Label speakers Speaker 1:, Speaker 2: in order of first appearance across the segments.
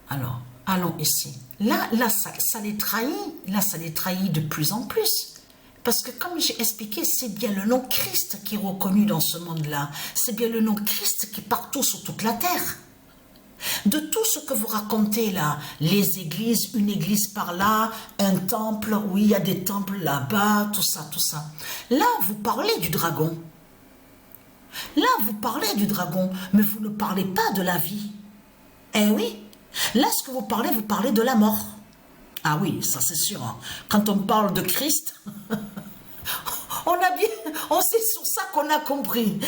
Speaker 1: Alors, allons ici. Là, ça les trahit. Là, ça les trahit de plus en plus. Parce que comme j'ai expliqué, c'est bien le nom Christ qui est reconnu dans ce monde-là. C'est bien le nom Christ qui est partout sur toute la terre. De tout ce que vous racontez là, les églises, une église par là, un temple, oui, il y a des temples là-bas, tout ça, tout ça. Là, vous parlez du dragon. Là, vous parlez du dragon, mais vous ne parlez pas de la vie. Eh oui, là, ce que vous parlez de la mort. Ah oui, ça c'est sûr. Hein. Quand on parle de Christ, c'est sur ça qu'on a compris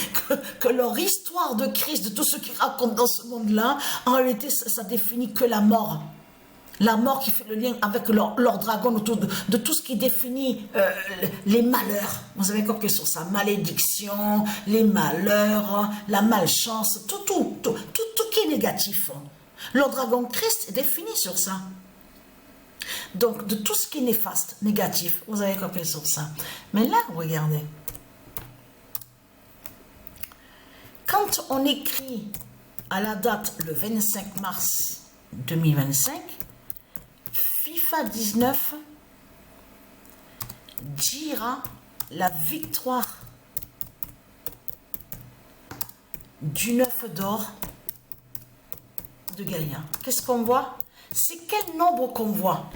Speaker 1: que leur histoire de Christ, de tout ce qu'ils racontent dans ce monde-là, en réalité, ça définit que la mort. La mort qui fait le lien avec leur dragon autour de tout ce qui définit les malheurs. Vous avez compris sur ça, malédiction, les malheurs, la malchance, tout qui est négatif. Leur dragon Christ est défini sur ça. Donc, de tout ce qui est néfaste, négatif, vous avez compris sur ça. Mais là, regardez. Quand on écrit à la date le 25 mars 2025, FIFA 19 dira la victoire du 9 d'or de Gaïa. Qu'est-ce qu'on voit? C'est quel nombre qu'on voit?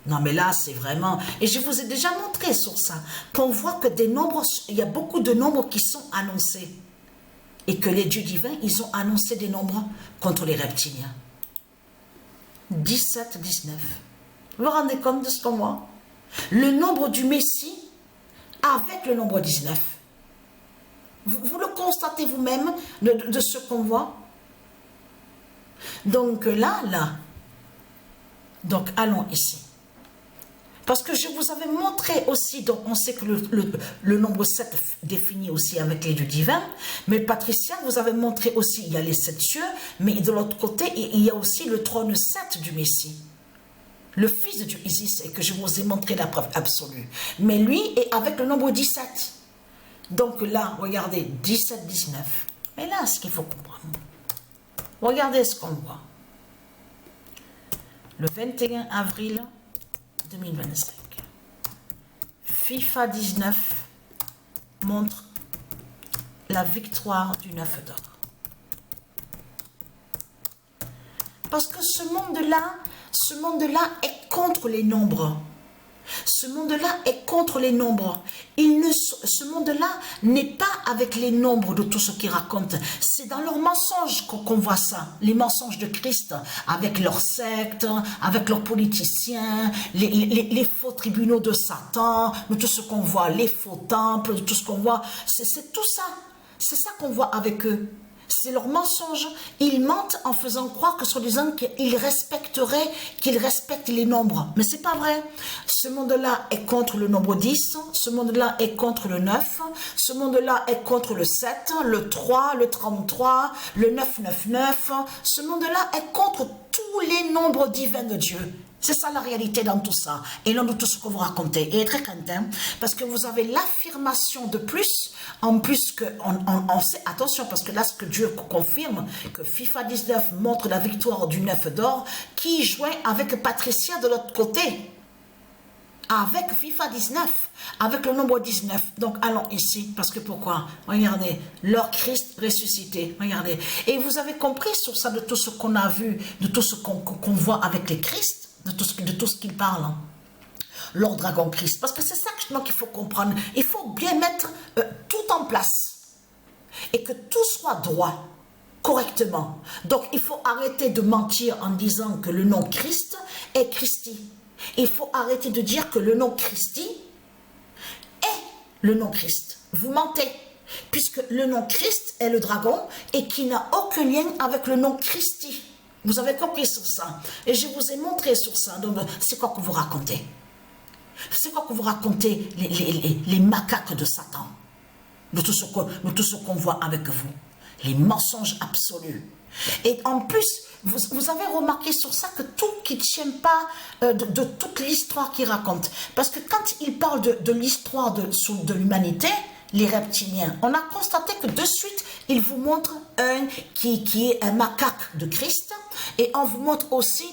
Speaker 1: Non mais là c'est vraiment, et je vous ai déjà montré sur ça, qu'on voit que des nombres, il y a beaucoup de nombres qui sont annoncés. Et que les dieux divins, ils ont annoncé des nombres contre les reptiliens. 17, 19. Vous vous rendez compte de ce qu'on voit? Le nombre du Messie avec le nombre 19. Vous le constatez vous-même de ce qu'on voit? Donc là, donc allons ici. Parce que je vous avais montré aussi, donc on sait que le nombre 7 définit aussi avec les dieux divins, mais Patricia vous avez montré aussi, il y a les 7 cieux, mais de l'autre côté, il y a aussi le trône 7 du Messie. Le fils de Dieu Isis, et que je vous ai montré la preuve absolue. Mais lui est avec le nombre 17. Donc là, regardez, 17, 19. Et là, ce qu'il faut comprendre. Regardez ce qu'on voit. Le 21 avril 2025. FIFA 19 montre la victoire du 9 d'or. Parce que ce monde-là est contre les nombres. Ce monde-là est contre les nombres. Ce monde-là n'est pas avec les nombres de tout ce qu'ils racontent. C'est dans leurs mensonges qu'on voit ça. Les mensonges de Christ, avec leurs sectes, avec leurs politiciens, les faux tribunaux de Satan, de tout ce qu'on voit, les faux temples, de tout ce qu'on voit. C'est tout ça. C'est ça qu'on voit avec eux. C'est leur mensonge. Ils mentent en faisant croire que soi-disant qu'ils respectent les nombres. Mais c'est pas vrai. Ce monde-là est contre le nombre 10. Ce monde-là est contre le 9. Ce monde-là est contre le 7, le 3, le 33, le 999. Ce monde-là est contre tous les nombres divins de Dieu. C'est ça la réalité dans tout ça. Et non de tout ce que vous racontez. Et très content, parce que vous avez l'affirmation de plus, en plus que on sait, attention, parce que là, ce que Dieu confirme, que FIFA 19 montre la victoire du 9 d'or, qui joint avec Patricia de l'autre côté. Avec FIFA 19, avec le nombre 19. Donc, allons ici, parce que pourquoi? Regardez, leur Christ ressuscité, regardez. Et vous avez compris sur ça, de tout ce qu'on a vu, de tout ce qu'on voit avec les Christ, de tout ce qu'ils parlent. Hein. Leur dragon Christ. Parce que c'est ça qu'il faut comprendre. Il faut bien mettre tout en place. Et que tout soit droit, correctement. Donc, il faut arrêter de mentir en disant que le nom Christ est Christi. Il faut arrêter de dire que le nom Christi est le nom Christ. Vous mentez. Puisque le nom Christ est le dragon et qui n'a aucun lien avec le nom Christi. Vous avez compris sur ça. Et je vous ai montré sur ça. Donc, c'est quoi que vous racontez? C'est quoi que vous racontez les macaques de Satan? De tout ce qu'on voit avec vous. Les mensonges absolus. Et en plus, vous avez remarqué sur ça que tout qui ne tient pas de toute l'histoire qu'il raconte. Parce que quand il parle de l'histoire de l'humanité, les reptiliens. On a constaté que de suite, il vous montre un qui est un macaque de Christ. Et on vous montre aussi,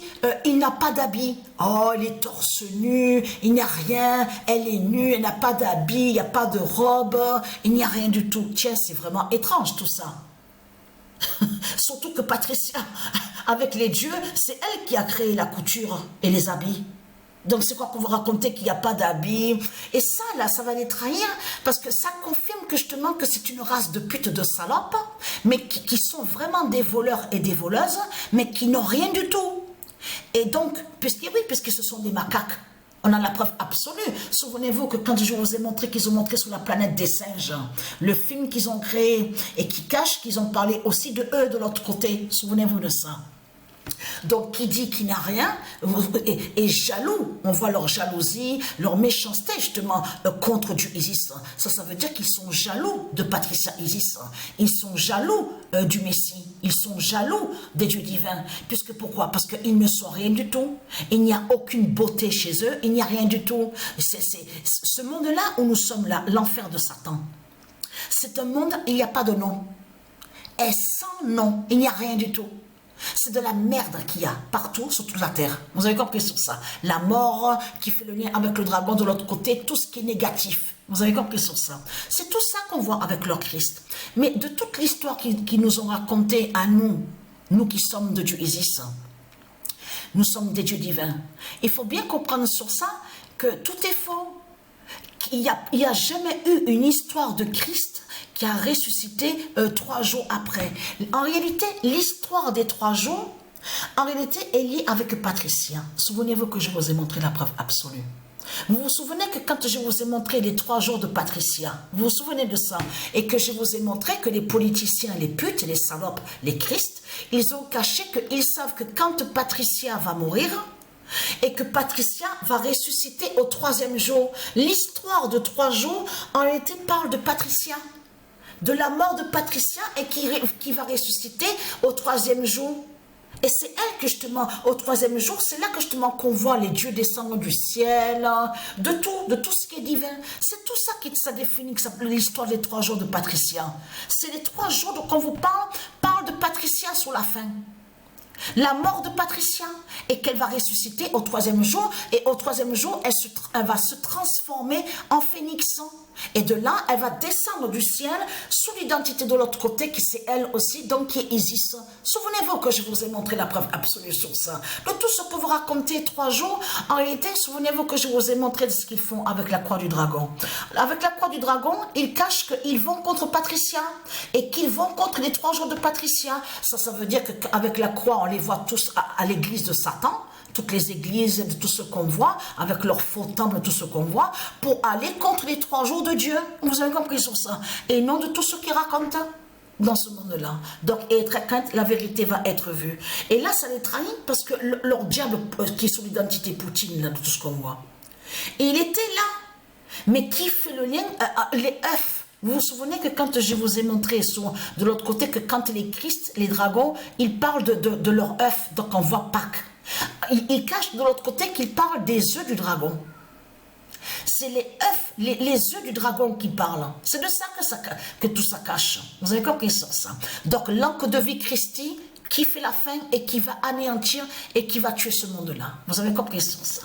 Speaker 1: il n'a pas d'habit. Oh, il est torse nu, il n'y a rien, elle est nue, elle n'a pas d'habit, il n'y a pas de robe, il n'y a rien du tout. Tiens, c'est vraiment étrange tout ça. Surtout que Patricia, avec les dieux, c'est elle qui a créé la couture et les habits. Donc c'est quoi qu'on vous raconter qu'il n'y a pas d'habits? Et ça, là, ça va les trahir parce que ça confirme que justement que c'est une race de putes, de salopes, mais qui sont vraiment des voleurs et des voleuses, mais qui n'ont rien du tout. Et donc, puisque ce sont des macaques, on a la preuve absolue. Souvenez-vous que quand je vous ai montré qu'ils ont montré sur la planète des singes, le film qu'ils ont créé et qui cache qu'ils ont parlé aussi de eux de l'autre côté. Souvenez-vous de ça. Donc, qui dit qu'il n'a rien est jaloux. On voit leur jalousie, leur méchanceté, justement, contre Dieu Isis. Ça veut dire qu'ils sont jaloux de Patricia Isis. Ils sont jaloux du Messie. Ils sont jaloux des dieux divins. Puisque pourquoi? Parce qu'ils ne sont rien du tout. Il n'y a aucune beauté chez eux. Il n'y a rien du tout. C'est ce monde-là où nous sommes là, l'enfer de Satan. C'est un monde, il n'y a pas de nom. Et sans nom, il n'y a rien du tout. C'est de la merde qu'il y a partout sur toute la terre. Vous avez compris sur ça? La mort qui fait le lien avec le dragon de l'autre côté, tout ce qui est négatif. Vous avez compris sur ça? C'est tout ça qu'on voit avec leur Christ. Mais de toute l'histoire qu'ils nous ont racontée à nous, nous qui sommes de Dieu Isis, nous sommes des dieux divins. Il faut bien comprendre sur ça que tout est faux. Il n'y a jamais eu une histoire de Christ qui a ressuscité 3 jours après. En réalité, l'histoire des 3 jours, en réalité, est liée avec Patricia. Souvenez-vous que je vous ai montré la preuve absolue. Vous vous souvenez que quand je vous ai montré les 3 jours de Patricia, vous vous souvenez de ça? Et que je vous ai montré que les politiciens, les putes, les salopes, les Christ, ils ont caché qu'ils savent que quand Patricia va mourir, et que Patricia va ressusciter au 3e jour. L'histoire de 3 jours, en réalité, parle de Patricia. De la mort de Patricia et qui va ressusciter au 3e jour. Et c'est elle que justement, au 3e jour, c'est là que justement qu'on voit les dieux descendre du ciel, de tout ce qui est divin. C'est tout ça qui ça définit l'histoire des 3 jours de Patricia. C'est les 3 jours dont on vous parle de Patricia sur la fin. La mort de Patricia et qu'elle va ressusciter au 3e jour et au 3e jour elle va se transformer en phénix et de là elle va descendre du ciel sous l'identité de l'autre côté qui c'est elle aussi donc qui est Isis. Souvenez-vous que je vous ai montré la preuve absolue sur ça. De tout ce que vous racontez 3 jours, en réalité souvenez-vous que je vous ai montré ce qu'ils font avec la croix du dragon. Avec la croix du dragon, ils cachent qu'ils vont contre Patricia et qu'ils vont contre les 3 jours de Patricia. Ça veut dire qu'avec la croix, on les voit tous à l'église de Satan, toutes les églises, de tout ce qu'on voit, avec leurs faux temples, tout ce qu'on voit, pour aller contre les 3 jours de Dieu. Vous avez compris sur ça? Et non de tout ce qu'ils racontent dans ce monde-là. Donc, quand la vérité va être vue. Et là, ça les trahit parce que leur diable qui est sous l'identité Poutine, là, de tout ce qu'on voit. Et il était là. Mais qui fait le lien? Les œufs. Vous vous souvenez que quand je vous ai montré de l'autre côté que quand les Christ, les dragons, ils parlent de leurs œufs, donc on voit Pâques. Ils cachent de l'autre côté qu'ils parlent des œufs du dragon. C'est les œufs, les œufs du dragon qui parlent. C'est de ça que tout ça cache. Vous avez compris sur ça? Donc l'encre de vie Christi qui fait la fin et qui va anéantir et qui va tuer ce monde-là. Vous avez compris sur ça?